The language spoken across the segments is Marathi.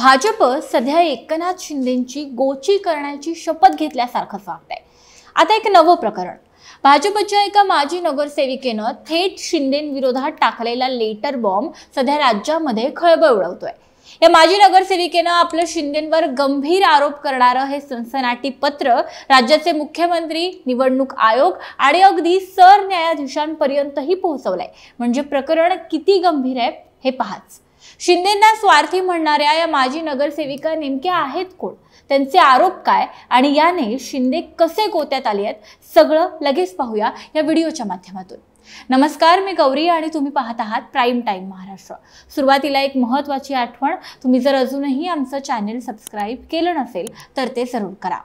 भाजप सध्या एकनाथ शिंदेंची गोची करण्याची शपथ घेतल्यासारखंच वाटतंय। आता एक नवं प्रकरण, भाजपच्या एका माजी नगरसेविकेनं थेट शिंदेंविरोधात टाकलेला लेटर बॉम्ब सध्या राज्यामध्ये खळबळ उडवतोय। या माजी नगरसेविकेनं आपलं शिंदेंवर गंभीर आरोप करणारं हे सनसनाटी पत्र राज्याचे मुख्यमंत्री, निवडणूक आयोग आणि अगदी सरन्यायाधीशांपर्यंतही पोहोचवलंय। म्हणजे प्रकरण किती गंभीर आहे हे पाहाच। शिंदेंना स्वार्थी म्हणणाऱ्या या माजी नगरसेविका नेमक्या आहेत कोण, त्यांचे आरोप काय आणि याने शिंदे कसे गोत्यात आले आहेत, सगळं लगेच पाहूया या व्हिडिओच्या माध्यमातून। नमस्कार, मी गौरी आणि तुम्ही पाहत आहात प्राइम टाइम महाराष्ट्र। सुरुवातीला एक महत्त्वाची आठवण, तुम्ही जर अजूनही आमचं चॅनल सबस्क्राइब केलं नसेल तर ते जरूर करा।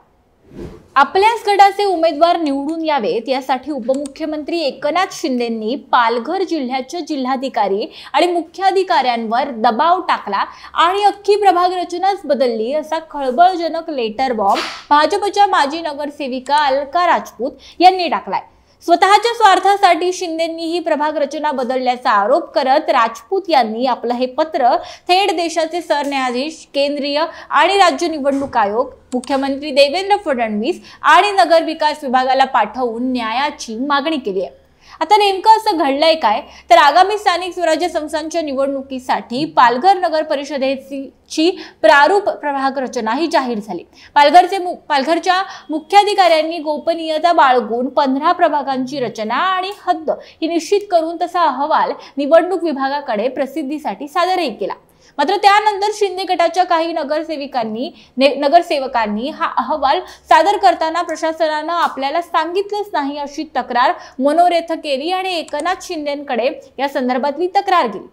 आपल्याच गटाचे उमेदवार निवडून यावेत यासाठी उपमुख्यमंत्री एकनाथ शिंदेंनी पालघर जिल्ह्याच्या जिल्हाधिकारी आणि मुख्याधिकाऱ्यांवर दबाव टाकला आणि अख्खी प्रभाग रचनाच बदलली असा खळबळजनक लेटर बॉम्ब भाजपच्या माजी नगरसेविका अलका राजपूत यांनी टाकलाय। स्वतःच्या स्वार्थासाठी शिंदेंनी ही प्रभाग रचना बदलल्याचा आरोप करत राजपूत यांनी आपलं हे पत्र थेट देशाचे सरन्यायाधीश, केंद्रीय आणि राज्य निवडणूक आयोग, मुख्यमंत्री देवेंद्र फडणवीस आणि नगर विकास विभागाला पाठवून न्यायाची मागणी केली आहे। आता नेमकं असं घडलंय काय तर आगामी स्थानिक स्वराज्य संस्थांच्या निवडणुकीसाठी पालघर नगर परिषदेची प्रारूप प्रभाग रचना ही जाहीर झाली। पालघरच्या मुख्याधिकाऱ्यांनी गोपनीयता बाळगून 15 प्रभागांची रचना आणि हद्द ही निश्चित करून तसा अहवाल निवडणूक विभागाकडे प्रसिद्धीसाठी सादरही केला। मात्र त्यानंतर शिंदे गटाच्या काही नगरसेवकांनी हा अहवाल सादर करताना प्रशासनानं आपल्याला सांगितलंच नाही अशी तक्रार मनोरेथ केली आणि एकनाथ शिंदेंकडे या संदर्भातली तक्रार गेली।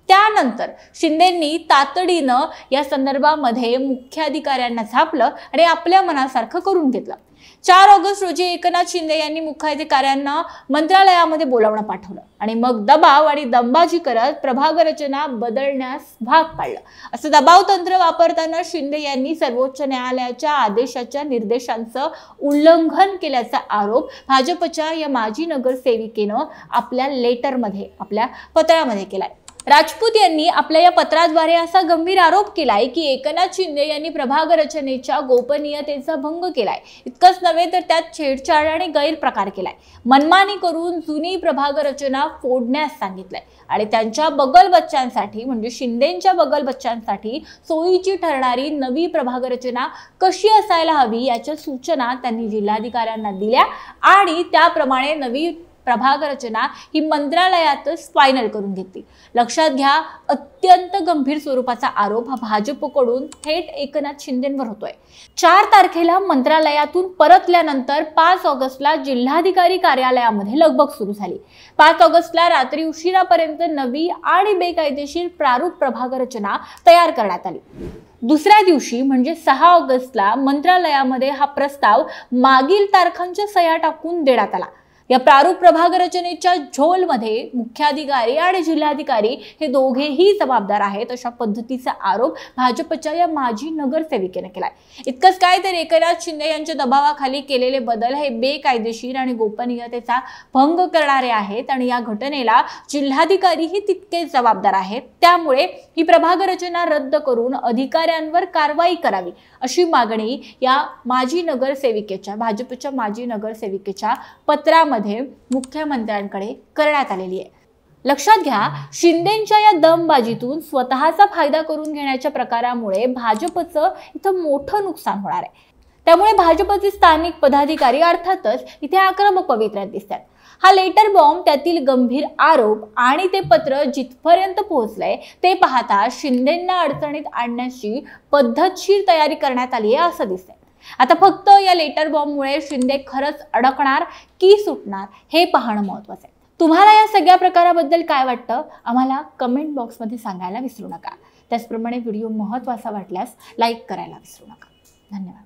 त्यानंतर शिंदेंनी तातडीनं या संदर्भामध्ये मुख्याधिकाऱ्यांना झापलं आणि आपल्या मनासारखं करून घेतलं। 4 ऑगस्ट रोजी एकनाथ शिंदे यांनी मुख्याधिकाऱ्यांना मंत्रालयामध्ये बोलावणं पाठवलं आणि मग दबाव आणि दंबाजी करत प्रभाग रचना बदलण्यास भाग पाडलं। असं दबाव तंत्र वापरताना शिंदे यांनी सर्वोच्च न्यायालयाच्या आदेशाच्या निर्देशांचं उल्लंघन केल्याचा आरोप भाजपच्या या माजी नगरसेविकेनं आपल्या पत्रामध्ये केलाय। राजपूत यांनी आपल्या या पत्राद्वारे असा गंभीर आरोप केलाय की एकनाथ शिंदे यांनी प्रभाग रचनेच्या गोपनीयतेचा भंग केलाय। इतकंच नव्हे तर त्यात छेडछाड आणि गैरप्रकार केलाय, मनमानी करून जुनी प्रभाग रचना फोडण्यास सांगितलंय आणि त्यांच्या बगल बच्चांसाठी म्हणजे शिंदेंच्या बगल बच्चांसाठी सोयीची ठरणारी नवी प्रभाग रचना कशी असायला हवी याच्या सूचना त्यांनी जिल्हाधिकाऱ्यांना दिल्या आणि त्याप्रमाणे नवी प्रभाग रचना ही मंत्रालयातच फायनल करून घेतली। लक्षात घ्या, अत्यंत गंभीर स्वरूपाचा आरोप हा भाजपकडून थेट एकनाथ शिंदेंवर होतोय। 4 तारखेला मंत्रालयातून परतल्यानंतर 5 ऑगस्टला जिल्हाधिकारी कार्यालयामध्ये लगबग सुरू झाली। 5 ऑगस्टला रात्री उशिरापर्यंत नवी आणि बेकायदेशीर प्रारूप प्रभाग रचना तयार करण्यात आली। दुसऱ्या दिवशी म्हणजे 6 ऑगस्टला मंत्रालयामध्ये हा प्रस्ताव मागील तारखांच्या सह्या टाकून देण्यात आला। या प्रारूप प्रभाग रचनेच्या झोलमध्ये मुख्याधिकारी आणि जिल्हाधिकारी हे दोघेही जबाबदार आहेत अशा पद्धतीचा आरोप भाजपच्या या माजी नगरसेविकेने केलाय। इतकंच काय तर एकनाथ शिंदे यांच्या दबावाखाली केलेले बदल हे बेकायदेशीर आणि गोपनीयतेचा भंग करणारे आहेत आणि या घटनेला जिल्हाधिकारीही तितकेच जबाबदार आहेत। त्यामुळे ही प्रभाग रचना रद्द करून अधिकाऱ्यांवर कारवाई करावी अशी मागणी या भाजपच्या माजी नगरसेविकेच्या पत्रामध्ये मुख्यमंत्र्यांकडे करण्यात आलेली आहे। लक्षात घ्या, शिंदेंच्या या दमबाजीतून स्वतःचा फायदा करून घेण्याच्या प्रकारामुळे भाजपचं इथं मोठं नुकसान होणार आहे। त्यामुळे भाजपचे स्थानिक पदाधिकारी अर्थातच इथे आक्रमक पवित्र्यात दिसतात। हा लेटर बॉम्ब, त्यातील गंभीर आरोप आणि ते पत्र जिथपर्यंत पोहोचलंय ते पाहता शिंदेंना अडचणीत आणण्याची पद्धतशीर तयारी करण्यात आली आहे असं दिसतंय। आता फक्त या लेटर बॉम्बमुळे शिंदे खरंच अडकणार की सुटणार हे पाहणं महत्त्वाचं आहे। तुम्हाला या सगळ्या प्रकाराबद्दल काय वाटतं आम्हाला कमेंट बॉक्समध्ये सांगायला विसरू नका। त्याचप्रमाणे व्हिडिओ महत्त्वाचा वाटल्यास लाईक करायला विसरू नका। धन्यवाद।